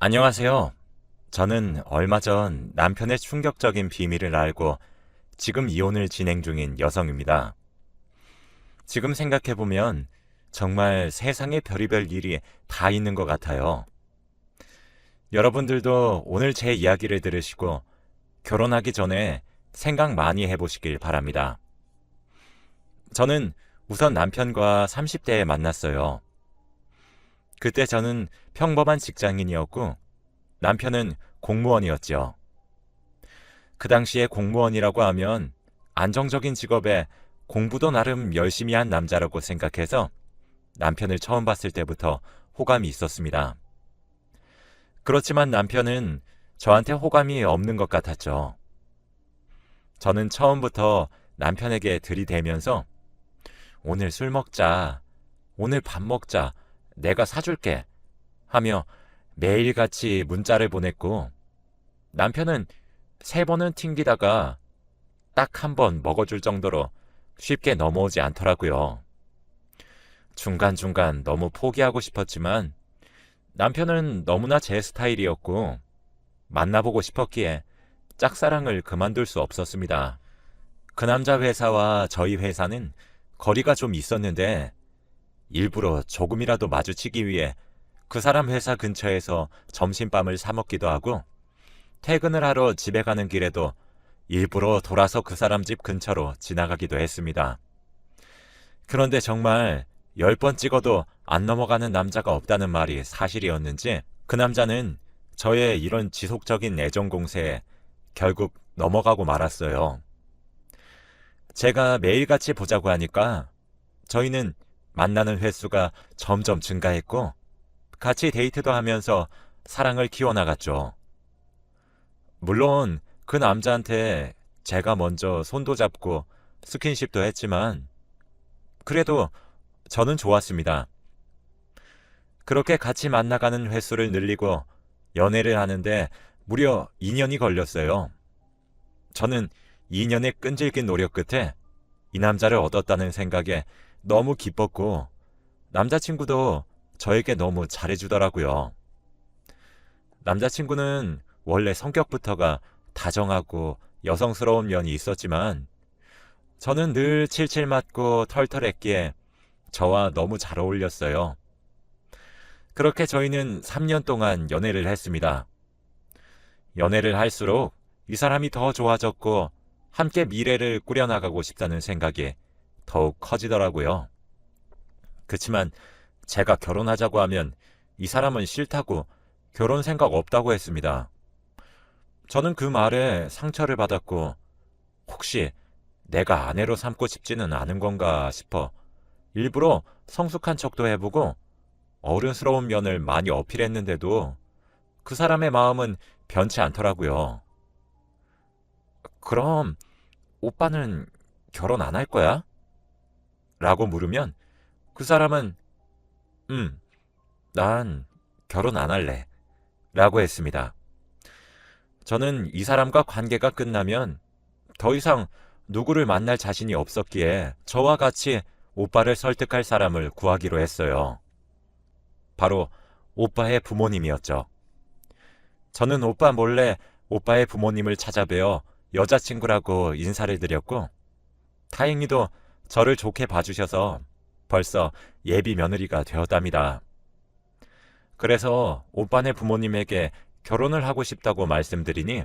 안녕하세요. 저는 얼마 전 남편의 충격적인 비밀을 알고 지금 이혼을 진행 중인 여성입니다. 지금 생각해보면 정말 세상에 별의별 일이 다 있는 것 같아요. 여러분들도 오늘 제 이야기를 들으시고 결혼하기 전에 생각 많이 해보시길 바랍니다. 저는 우선 남편과 30대에 만났어요. 그때 저는 평범한 직장인이었고 남편은 공무원이었죠. 그 당시에 공무원이라고 하면 안정적인 직업에 공부도 나름 열심히 한 남자라고 생각해서 남편을 처음 봤을 때부터 호감이 있었습니다. 그렇지만 남편은 저한테 호감이 없는 것 같았죠. 저는 처음부터 남편에게 들이대면서 오늘 술 먹자, 오늘 밥 먹자, 내가 사줄게 하며 매일같이 문자를 보냈고 남편은 3번은 튕기다가 딱 한 번 먹어줄 정도로 쉽게 넘어오지 않더라고요. 중간중간 너무 포기하고 싶었지만 남편은 너무나 제 스타일이었고 만나보고 싶었기에 짝사랑을 그만둘 수 없었습니다. 그 남자 회사와 저희 회사는 거리가 좀 있었는데 일부러 조금이라도 마주치기 위해 그 사람 회사 근처에서 점심밤을 사 먹기도 하고 퇴근을 하러 집에 가는 길에도 일부러 돌아서 그 사람 집 근처로 지나가기도 했습니다. 그런데 정말 10번 찍어도 안 넘어가는 남자가 없다는 말이 사실이었는지 그 남자는 저의 이런 지속적인 애정 공세에 결국 넘어가고 말았어요. 제가 매일같이 보자고 하니까 저희는 만나는 횟수가 점점 증가했고 같이 데이트도 하면서 사랑을 키워나갔죠. 물론 그 남자한테 제가 먼저 손도 잡고 스킨십도 했지만 그래도 저는 좋았습니다. 그렇게 같이 만나가는 횟수를 늘리고 연애를 하는데 무려 2년이 걸렸어요. 저는 2년의 끈질긴 노력 끝에 이 남자를 얻었다는 생각에 너무 기뻤고 남자친구도 저에게 너무 잘해주더라고요. 남자친구는 원래 성격부터가 다정하고 여성스러운 면이 있었지만 저는 늘 칠칠 맞고 털털했기에 저와 너무 잘 어울렸어요. 그렇게 저희는 3년 동안 연애를 했습니다. 연애를 할수록 이 사람이 더 좋아졌고 함께 미래를 꾸려나가고 싶다는 생각이 더욱 커지더라고요. 그치만 제가 결혼하자고 하면 이 사람은 싫다고 결혼 생각 없다고 했습니다. 저는 그 말에 상처를 받았고 혹시 내가 아내로 삼고 싶지는 않은 건가 싶어 일부러 성숙한 척도 해보고 어른스러운 면을 많이 어필했는데도 그 사람의 마음은 변치 않더라고요. 그럼 오빠는 결혼 안 할 거야? 라고 물으면 그 사람은 난 결혼 안 할래 라고 했습니다. 저는 이 사람과 관계가 끝나면 더 이상 누구를 만날 자신이 없었기에 저와 같이 오빠를 설득할 사람을 구하기로 했어요. 바로 오빠의 부모님이었죠. 저는 오빠 몰래 오빠의 부모님을 찾아뵈어 여자친구라고 인사를 드렸고 다행히도 저를 좋게 봐주셔서 벌써 예비 며느리가 되었답니다. 그래서 오빠네 부모님에게 결혼을 하고 싶다고 말씀드리니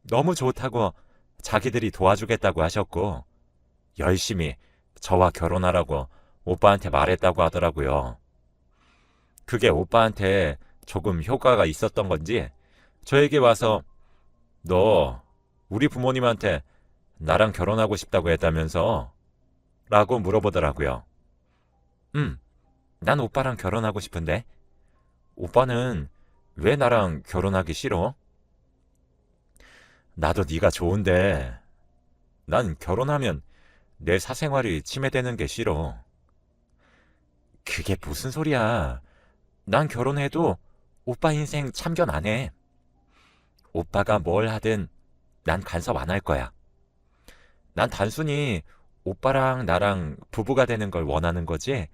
너무 좋다고 자기들이 도와주겠다고 하셨고 열심히 저와 결혼하라고 오빠한테 말했다고 하더라고요. 그게 오빠한테 조금 효과가 있었던 건지 저에게 와서 너 우리 부모님한테 나랑 결혼하고 싶다고 했다면서? 라고 물어보더라고요. 난 오빠랑 결혼하고 싶은데 오빠는 왜 나랑 결혼하기 싫어? 나도 네가 좋은데 난 결혼하면 내 사생활이 침해되는 게 싫어. 그게 무슨 소리야. 난 결혼해도 오빠 인생 참견 안 해. 오빠가 뭘 하든 난 간섭 안 할 거야. 난 단순히 오빠랑 나랑 부부가 되는 걸 원하는 거지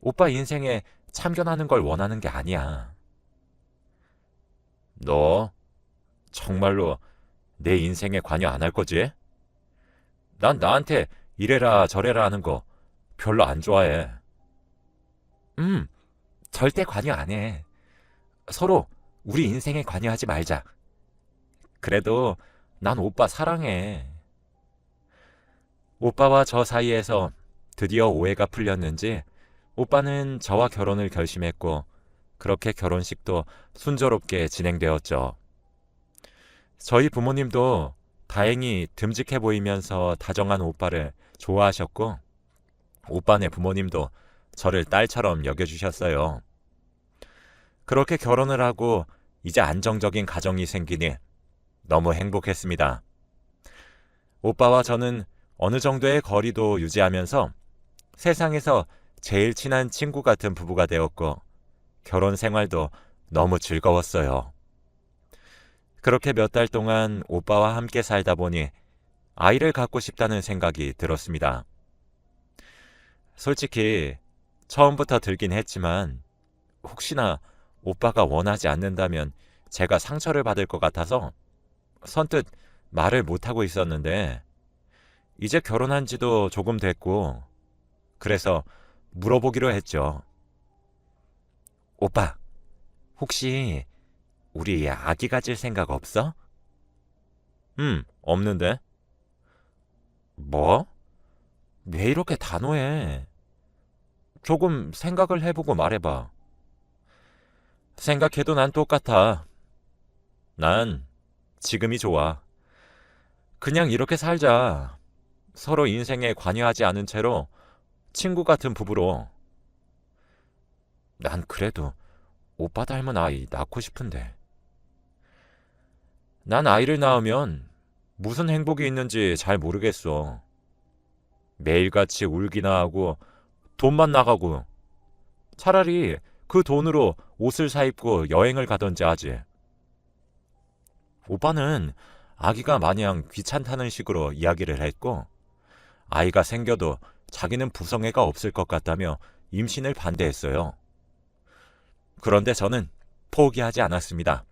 오빠 인생에 참견하는 걸 원하는 게 아니야. 너 정말로 내 인생에 관여 안 할 거지? 난 나한테 이래라 저래라 하는 거 별로 안 좋아해. 음, 절대 관여 안 해. 서로 우리 인생에 관여하지 말자. 그래도 난 오빠 사랑해. 오빠와 저 사이에서 드디어 오해가 풀렸는지 오빠는 저와 결혼을 결심했고 그렇게 결혼식도 순조롭게 진행되었죠. 저희 부모님도 다행히 듬직해 보이면서 다정한 오빠를 좋아하셨고 오빠네 부모님도 저를 딸처럼 여겨주셨어요. 그렇게 결혼을 하고 이제 안정적인 가정이 생기니 너무 행복했습니다. 오빠와 저는 어느 정도의 거리도 유지하면서 세상에서 제일 친한 친구 같은 부부가 되었고 결혼 생활도 너무 즐거웠어요. 그렇게 몇 달 동안 오빠와 함께 살다 보니 아이를 갖고 싶다는 생각이 들었습니다. 솔직히 처음부터 들긴 했지만 혹시나 오빠가 원하지 않는다면 제가 상처를 받을 것 같아서 선뜻 말을 못하고 있었는데 이제 결혼한 지도 조금 됐고 그래서 물어보기로 했죠. 오빠, 혹시 우리 아기 가질 생각 없어? 없는데. 뭐? 왜 이렇게 단호해? 조금 생각을 해보고 말해봐. 생각해도 난 똑같아. 난 지금이 좋아. 그냥 이렇게 살자. 서로 인생에 관여하지 않은 채로 친구 같은 부부로. 난 그래도 오빠 닮은 아이 낳고 싶은데. 난 아이를 낳으면 무슨 행복이 있는지 잘 모르겠어. 매일같이 울기나 하고 돈만 나가고 차라리 그 돈으로 옷을 사입고 여행을 가던지 하지. 오빠는 아기가 마냥 귀찮다는 식으로 이야기를 했고 아이가 생겨도 자기는 부성애가 없을 것 같다며 임신을 반대했어요. 그런데 저는 포기하지 않았습니다.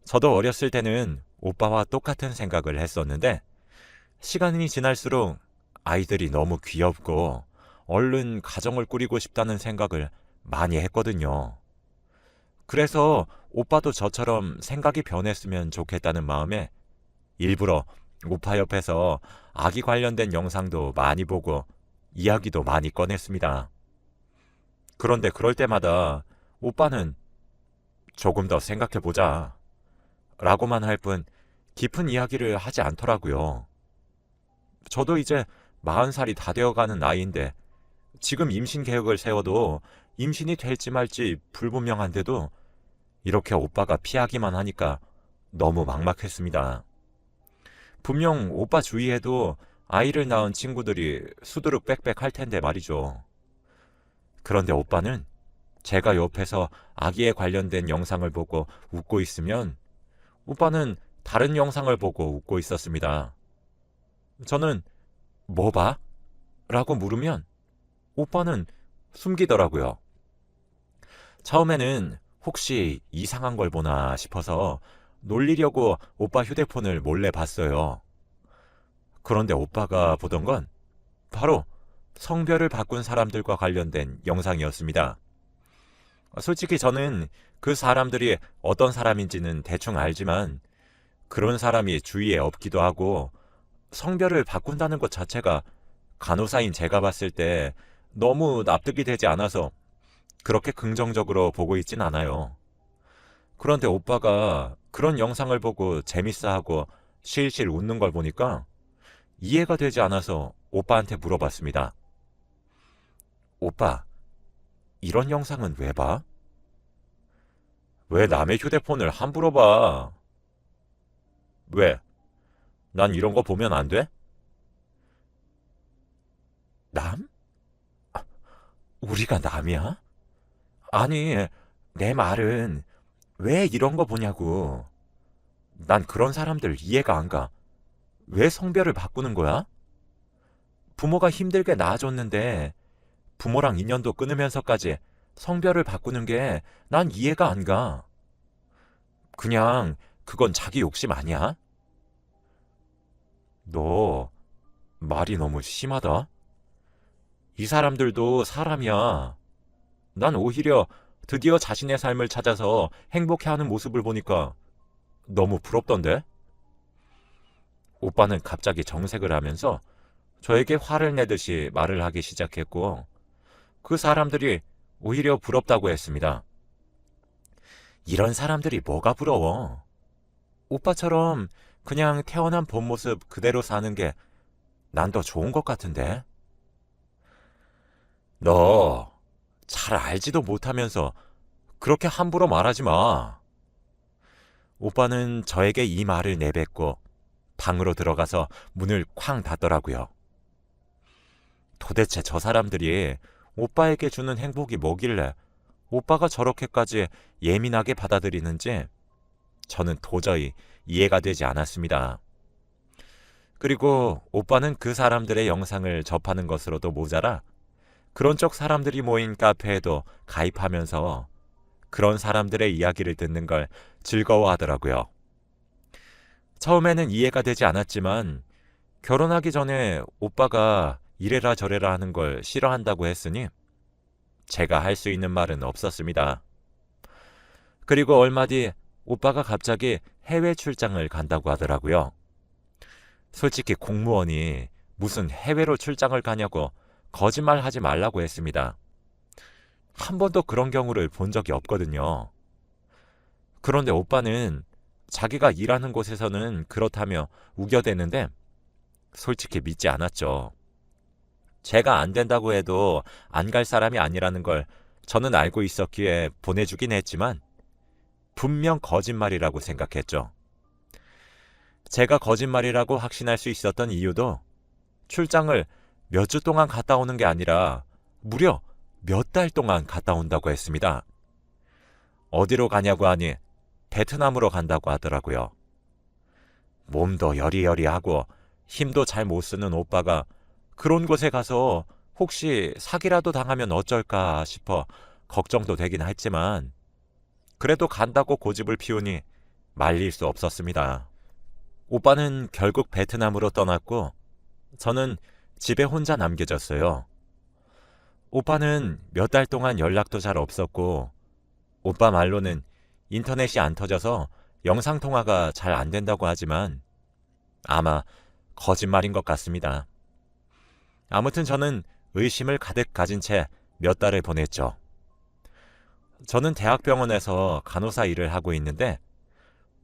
저도 어렸을 때는 오빠와 똑같은 생각을 했었는데 시간이 지날수록 아이들이 너무 귀엽고 얼른 가정을 꾸리고 싶다는 생각을 많이 했거든요. 그래서 오빠도 저처럼 생각이 변했으면 좋겠다는 마음에 일부러 오빠 옆에서 아기 관련된 영상도 많이 보고 이야기도 많이 꺼냈습니다. 그런데 그럴 때마다 오빠는 조금 더 생각해보자 라고만 할 뿐 깊은 이야기를 하지 않더라고요. 저도 이제 40살이 다 되어가는 나이인데 지금 임신 계획을 세워도 임신이 될지 말지 불분명한데도 이렇게 오빠가 피하기만 하니까 너무 막막했습니다. 분명 오빠 주위에도 아이를 낳은 친구들이 수두룩 빽빽 할 텐데 말이죠. 그런데 오빠는 제가 옆에서 아기에 관련된 영상을 보고 웃고 있으면 오빠는 다른 영상을 보고 웃고 있었습니다. 저는 뭐 봐? 라고 물으면 오빠는 숨기더라고요. 처음에는 혹시 이상한 걸 보나 싶어서 놀리려고 오빠 휴대폰을 몰래 봤어요. 그런데 오빠가 보던 건 바로 성별을 바꾼 사람들과 관련된 영상이었습니다. 솔직히 저는 그 사람들이 어떤 사람인지는 대충 알지만 그런 사람이 주위에 없기도 하고 성별을 바꾼다는 것 자체가 간호사인 제가 봤을 때 너무 납득이 되지 않아서 그렇게 긍정적으로 보고 있진 않아요. 그런데 오빠가 그런 영상을 보고 재밌어하고 실실 웃는 걸 보니까 이해가 되지 않아서 오빠한테 물어봤습니다. 오빠, 이런 영상은 왜 봐? 왜 남의 휴대폰을 함부로 봐? 왜? 난 이런 거 보면 안 돼? 남? 우리가 남이야? 아니, 내 말은 왜 이런 거 보냐고. 난 그런 사람들 이해가 안 가. 왜 성별을 바꾸는 거야? 부모가 힘들게 낳아줬는데 부모랑 인연도 끊으면서까지 성별을 바꾸는 게 난 이해가 안 가. 그냥 그건 자기 욕심 아니야? 너 말이 너무 심하다. 이 사람들도 사람이야. 난 오히려 드디어 자신의 삶을 찾아서 행복해하는 모습을 보니까 너무 부럽던데? 오빠는 갑자기 정색을 하면서 저에게 화를 내듯이 말을 하기 시작했고, 그 사람들이 오히려 부럽다고 했습니다. 이런 사람들이 뭐가 부러워? 오빠처럼 그냥 태어난 본 모습 그대로 사는 게 난 더 좋은 것 같은데? 너 잘 알지도 못하면서 그렇게 함부로 말하지 마. 오빠는 저에게 이 말을 내뱉고 방으로 들어가서 문을 쾅 닫더라고요. 도대체 저 사람들이 오빠에게 주는 행복이 뭐길래 오빠가 저렇게까지 예민하게 받아들이는지 저는 도저히 이해가 되지 않았습니다. 그리고 오빠는 그 사람들의 영상을 접하는 것으로도 모자라 그런 쪽 사람들이 모인 카페에도 가입하면서 그런 사람들의 이야기를 듣는 걸 즐거워하더라고요. 처음에는 이해가 되지 않았지만 결혼하기 전에 오빠가 이래라 저래라 하는 걸 싫어한다고 했으니 제가 할 수 있는 말은 없었습니다. 그리고 얼마 뒤 오빠가 갑자기 해외 출장을 간다고 하더라고요. 솔직히 공무원이 무슨 해외로 출장을 가냐고 거짓말하지 말라고 했습니다. 한 번도 그런 경우를 본 적이 없거든요. 그런데 오빠는 자기가 일하는 곳에서는 그렇다며 우겨대는데 솔직히 믿지 않았죠. 제가 안 된다고 해도 안 갈 사람이 아니라는 걸 저는 알고 있었기에 보내주긴 했지만 분명 거짓말이라고 생각했죠. 제가 거짓말이라고 확신할 수 있었던 이유도 출장을 몇 주 동안 갔다 오는 게 아니라 무려 몇 달 동안 갔다 온다고 했습니다. 어디로 가냐고 하니 베트남으로 간다고 하더라고요. 몸도 여리여리하고 힘도 잘 못 쓰는 오빠가 그런 곳에 가서 혹시 사기라도 당하면 어쩔까 싶어 걱정도 되긴 했지만 그래도 간다고 고집을 피우니 말릴 수 없었습니다. 오빠는 결국 베트남으로 떠났고 저는 집에 혼자 남겨졌어요. 오빠는 몇 달 동안 연락도 잘 없었고 오빠 말로는 인터넷이 안 터져서 영상통화가 잘 안 된다고 하지만 아마 거짓말인 것 같습니다. 아무튼 저는 의심을 가득 가진 채 몇 달을 보냈죠. 저는 대학병원에서 간호사 일을 하고 있는데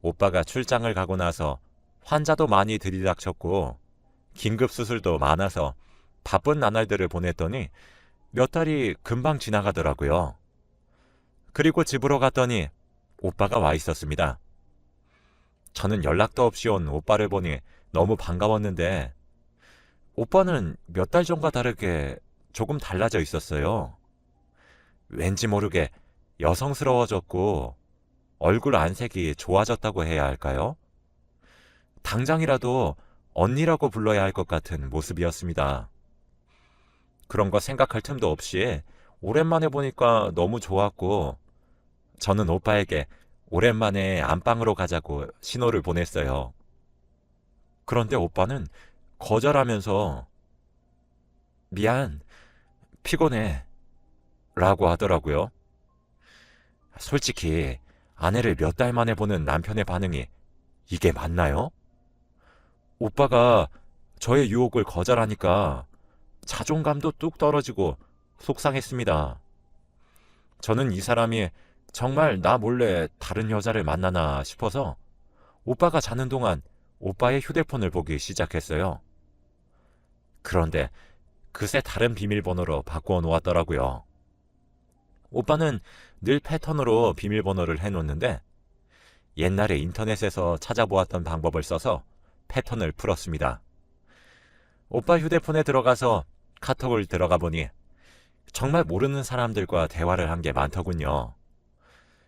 오빠가 출장을 가고 나서 환자도 많이 들이닥쳤고 긴급 수술도 많아서 바쁜 나날들을 보냈더니 몇 달이 금방 지나가더라고요. 그리고 집으로 갔더니 오빠가 와 있었습니다. 저는 연락도 없이 온 오빠를 보니 너무 반가웠는데 오빠는 몇 달 전과 다르게 조금 달라져 있었어요. 왠지 모르게 여성스러워졌고 얼굴 안색이 좋아졌다고 해야 할까요? 당장이라도 언니라고 불러야 할 것 같은 모습이었습니다. 그런 거 생각할 틈도 없이 오랜만에 보니까 너무 좋았고 저는 오빠에게 오랜만에 안방으로 가자고 신호를 보냈어요. 그런데 오빠는 거절하면서 미안, 피곤해 라고 하더라고요. 솔직히 아내를 몇 달 만에 보는 남편의 반응이 이게 맞나요? 오빠가 저의 유혹을 거절하니까 자존감도 뚝 떨어지고 속상했습니다. 저는 이 사람이 정말 나 몰래 다른 여자를 만나나 싶어서 오빠가 자는 동안 오빠의 휴대폰을 보기 시작했어요. 그런데 그새 다른 비밀번호로 바꾸어 놓았더라고요. 오빠는 늘 패턴으로 비밀번호를 해놓는데 옛날에 인터넷에서 찾아보았던 방법을 써서 패턴을 풀었습니다. 오빠 휴대폰에 들어가서 카톡을 들어가 보니 정말 모르는 사람들과 대화를 한 게 많더군요.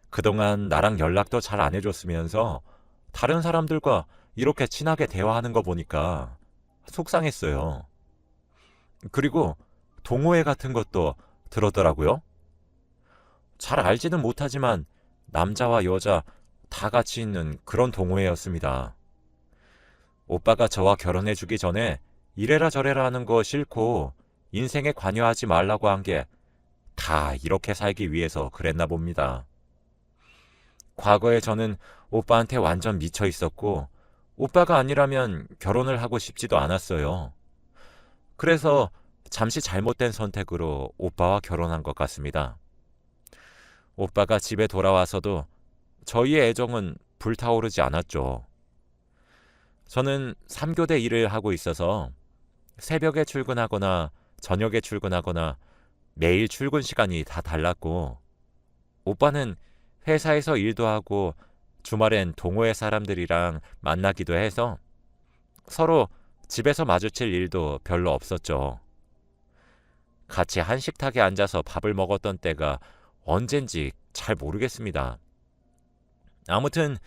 그동안 나랑 연락도 잘 안 해줬으면서 다른 사람들과 이렇게 친하게 대화하는 거 보니까 속상했어요. 그리고 동호회 같은 것도 들었더라고요. 잘 알지는 못하지만 남자와 여자 다 같이 있는 그런 동호회였습니다. 오빠가 저와 결혼해주기 전에 이래라 저래라 하는 거 싫고 인생에 관여하지 말라고 한 게 다 이렇게 살기 위해서 그랬나 봅니다. 과거에 저는 오빠한테 완전 미쳐 있었고 오빠가 아니라면 결혼을 하고 싶지도 않았어요. 그래서 잠시 잘못된 선택으로 오빠와 결혼한 것 같습니다. 오빠가 집에 돌아와서도 저희의 애정은 불타오르지 않았죠. 저는 3교대 일을 하고 있어서 새벽에 출근하거나 저녁에 출근하거나 매일 출근 시간이 다 달랐고 오빠는 회사에서 일도 하고 주말엔 동호회 사람들이랑 만나기도 해서 서로 집에서 마주칠 일도 별로 없었죠. 같이 한식탁에 앉아서 밥을 먹었던 때가 언젠지 잘 모르겠습니다. 아무튼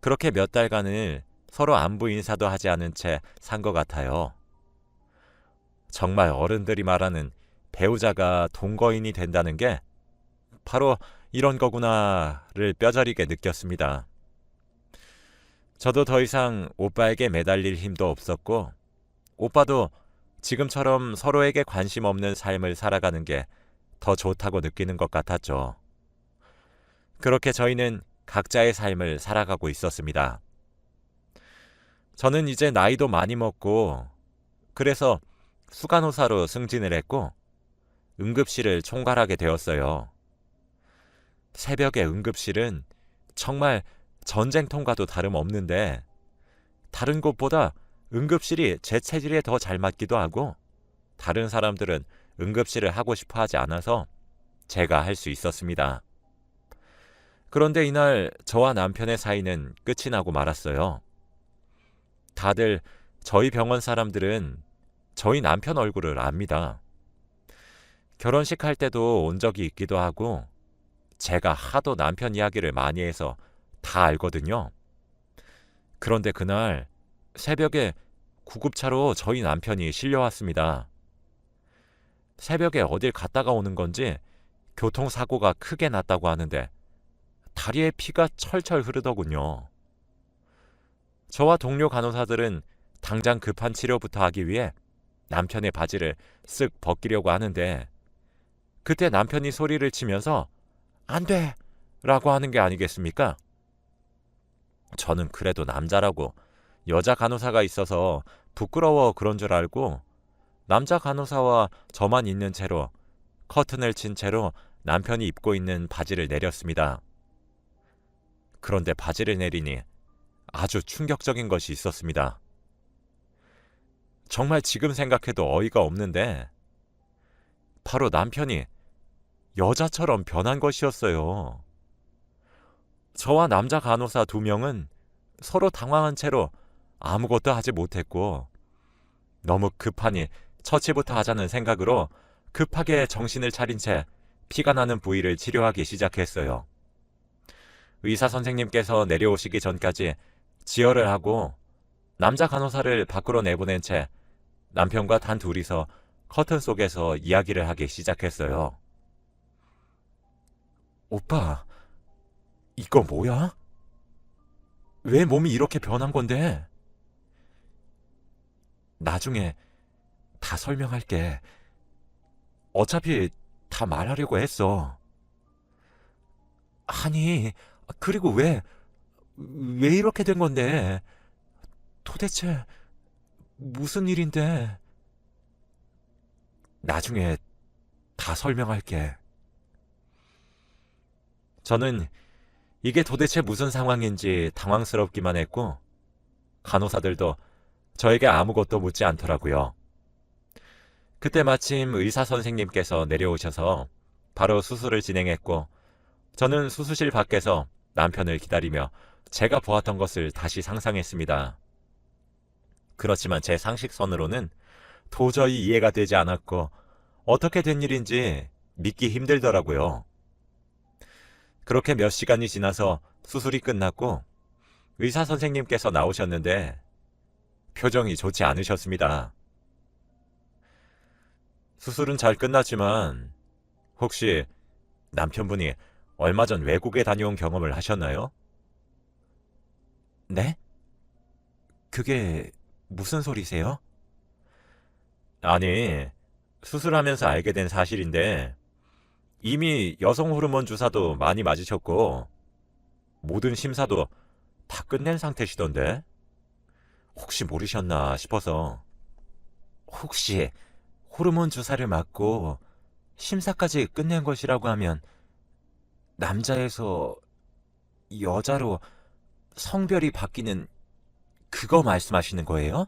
그렇게 몇 달간을 서로 안부 인사도 하지 않은 채 산 것 같아요. 정말 어른들이 말하는 배우자가 동거인이 된다는 게 바로 이런 거구나를 뼈저리게 느꼈습니다. 저도 더 이상 오빠에게 매달릴 힘도 없었고 오빠도 지금처럼 서로에게 관심 없는 삶을 살아가는 게 더 좋다고 느끼는 것 같았죠. 그렇게 저희는 각자의 삶을 살아가고 있었습니다. 저는 이제 나이도 많이 먹고 그래서 수간호사로 승진을 했고 응급실을 총괄하게 되었어요. 새벽의 응급실은 정말 전쟁통과도 다름없는데 다른 곳보다 응급실이 제 체질에 더 잘 맞기도 하고 다른 사람들은 응급실을 하고 싶어 하지 않아서 제가 할 수 있었습니다. 그런데 이날 저와 남편의 사이는 끝이 나고 말았어요. 다들 저희 병원 사람들은 저희 남편 얼굴을 압니다. 결혼식 할 때도 온 적이 있기도 하고 제가 하도 남편 이야기를 많이 해서 다 알거든요. 그런데 그날 새벽에 구급차로 저희 남편이 실려왔습니다. 새벽에 어딜 갔다가 오는 건지 교통사고가 크게 났다고 하는데 다리에 피가 철철 흐르더군요. 저와 동료 간호사들은 당장 급한 치료부터 하기 위해 남편의 바지를 쓱 벗기려고 하는데 그때 남편이 소리를 치면서 안 돼! 라고 하는 게 아니겠습니까? 저는 그래도 남자라고 여자 간호사가 있어서 부끄러워 그런 줄 알고 남자 간호사와 저만 있는 채로 커튼을 친 채로 남편이 입고 있는 바지를 내렸습니다. 그런데 바지를 내리니 아주 충격적인 것이 있었습니다. 정말 지금 생각해도 어이가 없는데 바로 남편이 여자처럼 변한 것이었어요. 저와 남자 간호사 2명은 서로 당황한 채로 아무것도 하지 못했고 너무 급하니 처치부터 하자는 생각으로 급하게 정신을 차린 채 피가 나는 부위를 치료하기 시작했어요. 의사 선생님께서 내려오시기 전까지 지혈을 하고 남자 간호사를 밖으로 내보낸 채 남편과 단 둘이서 커튼 속에서 이야기를 하기 시작했어요. 오빠, 이거 뭐야? 왜 몸이 이렇게 변한 건데? 나중에 다 설명할게. 어차피 다 말하려고 했어. 아니, 그리고 왜 이렇게 된 건데? 도대체 무슨 일인데? 나중에 다 설명할게. 저는 이게 도대체 무슨 상황인지 당황스럽기만 했고 간호사들도 저에게 아무것도 묻지 않더라고요. 그때 마침 의사 선생님께서 내려오셔서 바로 수술을 진행했고 저는 수술실 밖에서 남편을 기다리며 제가 보았던 것을 다시 상상했습니다. 그렇지만 제 상식선으로는 도저히 이해가 되지 않았고 어떻게 된 일인지 믿기 힘들더라고요. 그렇게 몇 시간이 지나서 수술이 끝났고 의사 선생님께서 나오셨는데 표정이 좋지 않으셨습니다. 수술은 잘 끝났지만 혹시 남편분이 얼마 전 외국에 다녀온 경험을 하셨나요? 네? 그게 무슨 소리세요? 아니, 수술하면서 알게 된 사실인데, 이미 여성 호르몬 주사도 많이 맞으셨고, 모든 심사도 다 끝낸 상태시던데? 혹시 모르셨나 싶어서. 혹시 호르몬 주사를 맞고 심사까지 끝낸 것이라고 하면 남자에서 여자로 성별이 바뀌는 그거 말씀하시는 거예요?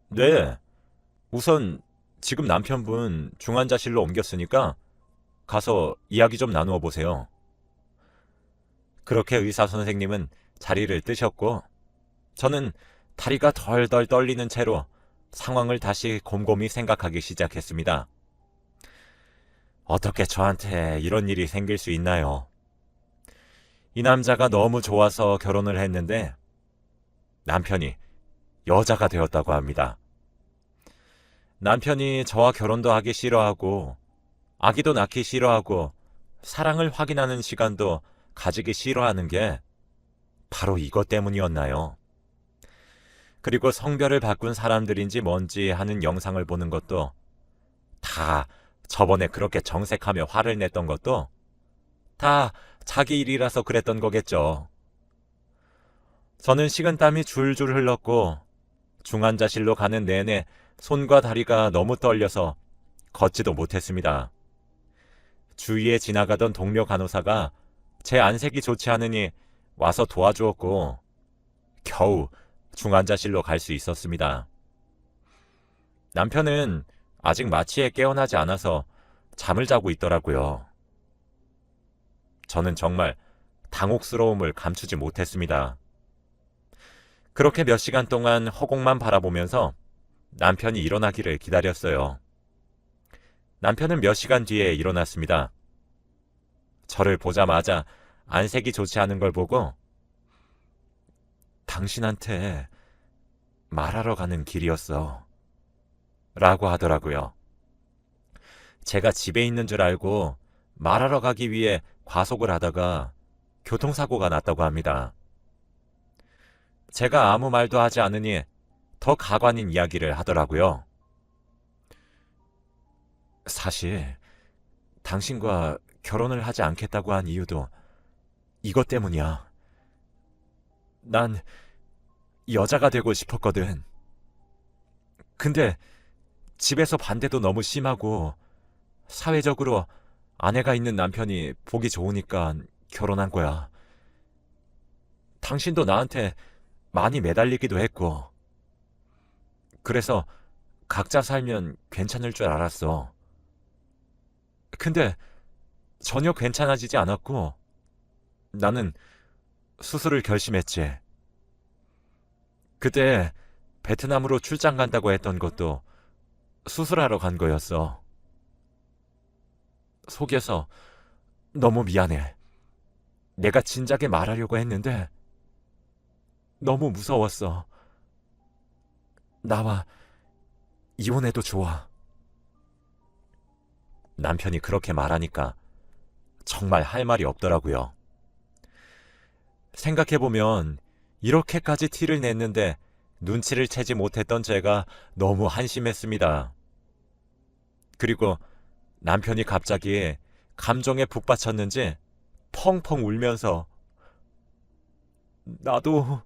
네. 우선 지금 남편분 중환자실로 옮겼으니까 가서 이야기 좀 나누어 보세요. 그렇게 의사 선생님은 자리를 뜨셨고 저는 다리가 덜덜 떨리는 채로 상황을 다시 곰곰이 생각하기 시작했습니다. 어떻게 저한테 이런 일이 생길 수 있나요? 이 남자가 너무 좋아서 결혼을 했는데 남편이 여자가 되었다고 합니다. 남편이 저와 결혼도 하기 싫어하고 아기도 낳기 싫어하고 사랑을 확인하는 시간도 가지기 싫어하는 게 바로 이것 때문이었나요? 그리고 성별을 바꾼 사람들인지 뭔지 하는 영상을 보는 것도 다 저번에 그렇게 정색하며 화를 냈던 것도 다 자기 일이라서 그랬던 거겠죠. 저는 식은땀이 줄줄 흘렀고 중환자실로 가는 내내 손과 다리가 너무 떨려서 걷지도 못했습니다. 주위에 지나가던 동료 간호사가 제 안색이 좋지 않으니 와서 도와주었고 겨우 중환자실로 갈 수 있었습니다. 남편은 아직 마취에 깨어나지 않아서 잠을 자고 있더라고요. 저는 정말 당혹스러움을 감추지 못했습니다. 그렇게 몇 시간 동안 허공만 바라보면서 남편이 일어나기를 기다렸어요. 남편은 몇 시간 뒤에 일어났습니다. 저를 보자마자 안색이 좋지 않은 걸 보고 당신한테 말하러 가는 길이었어. 라고 하더라고요. 제가 집에 있는 줄 알고 말하러 가기 위해 과속을 하다가 교통사고가 났다고 합니다. 제가 아무 말도 하지 않으니 더 가관인 이야기를 하더라고요. 사실 당신과 결혼을 하지 않겠다고 한 이유도 이것 때문이야. 난 여자가 되고 싶었거든. 근데 집에서 반대도 너무 심하고 사회적으로 아내가 있는 남편이 보기 좋으니까 결혼한 거야. 당신도 나한테 많이 매달리기도 했고. 그래서 각자 살면 괜찮을 줄 알았어. 근데 전혀 괜찮아지지 않았고 나는 수술을 결심했지. 그때 베트남으로 출장 간다고 했던 것도 수술하러 간 거였어. 속여서 너무 미안해. 내가 진작에 말하려고 했는데 너무 무서웠어. 나와 이혼해도 좋아. 남편이 그렇게 말하니까 정말 할 말이 없더라고요. 생각해보면 이렇게까지 티를 냈는데 눈치를 채지 못했던 제가 너무 한심했습니다. 그리고 남편이 갑자기 감정에 북받쳤는지 펑펑 울면서 나도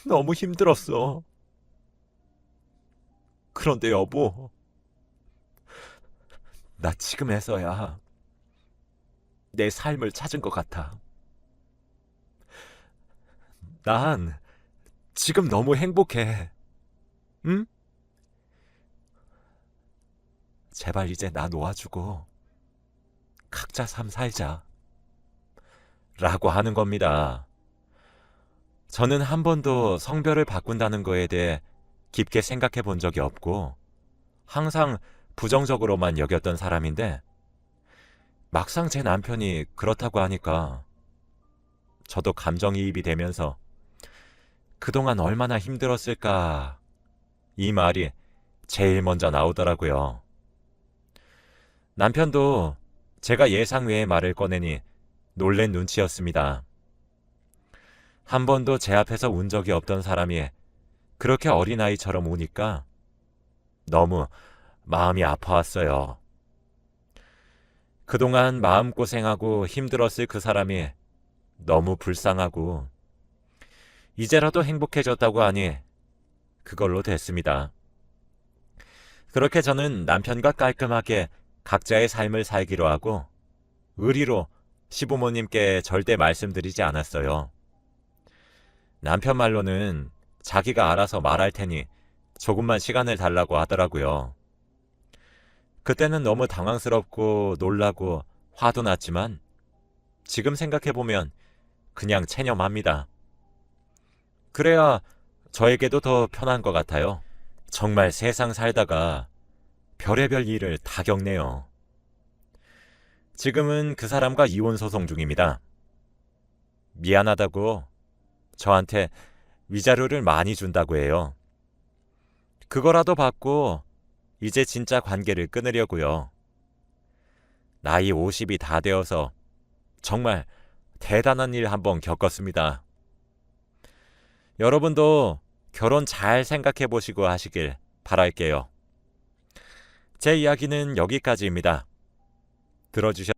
너무 힘들었어. 그런데 여보, 나 지금에서야 내 삶을 찾은 것 같아. 난 지금 너무 행복해. 응? 제발 이제 나 놓아주고 각자 삶 살자. 라고 하는 겁니다. 저는 한 번도 성별을 바꾼다는 거에 대해 깊게 생각해 본 적이 없고 항상 부정적으로만 여겼던 사람인데 막상 제 남편이 그렇다고 하니까 저도 감정이입이 되면서 그동안 얼마나 힘들었을까 이 말이 제일 먼저 나오더라고요. 남편도 제가 예상 외의 말을 꺼내니 놀란 눈치였습니다. 한 번도 제 앞에서 운 적이 없던 사람이 그렇게 어린아이처럼 우니까 너무 마음이 아파왔어요. 그동안 마음고생하고 힘들었을 그 사람이 너무 불쌍하고 이제라도 행복해졌다고 하니 그걸로 됐습니다. 그렇게 저는 남편과 깔끔하게 각자의 삶을 살기로 하고 의리로 시부모님께 절대 말씀드리지 않았어요. 남편 말로는 자기가 알아서 말할 테니 조금만 시간을 달라고 하더라고요. 그때는 너무 당황스럽고 놀라고 화도 났지만 지금 생각해보면 그냥 체념합니다. 그래야 저에게도 더 편한 것 같아요. 정말 세상 살다가 별의별 일을 다 겪네요. 지금은 그 사람과 이혼 소송 중입니다. 미안하다고 저한테 위자료를 많이 준다고 해요. 그거라도 받고 이제 진짜 관계를 끊으려고요. 나이 50이 다 되어서 정말 대단한 일 한번 겪었습니다. 여러분도 결혼 잘 생각해 보시고 하시길 바랄게요. 제 이야기는 여기까지입니다. 들어주셔서